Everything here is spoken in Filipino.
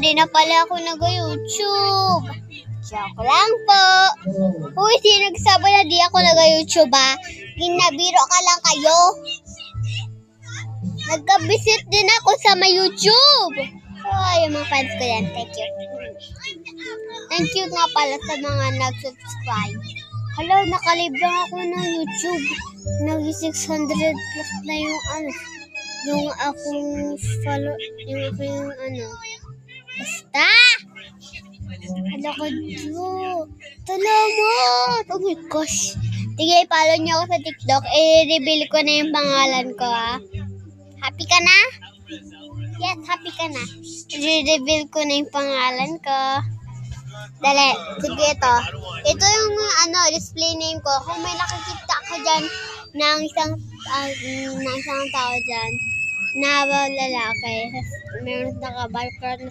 di na pala ako nag-YouTube. Joke lang po. Uy, sino nagsabi na di ako nag-YouTube ba? Ginabiro ka lang kayo. Nagka-visit din ako sa may YouTube. Ay, yung mga fans ko yan. Thank you. Thank you nga pala sa mga nag-subscribe. Hala, nakalibre ako ng YouTube. Nag-600 plus na yung yung akong follow, yung Basta! Hala ko, Diyo. Salamat! Oh my gosh. Sige, follow niyo ako sa TikTok. I-reveal ko na yung pangalan ko, ha? Happy ka na? Yes, happy ka na. I-reveal ko na yung pangalan ko. Dali, sige ito. Ito yung display name ko. Kung may nakikita ka dyan ng isang tao dyan na lalaki, meron nakabarcode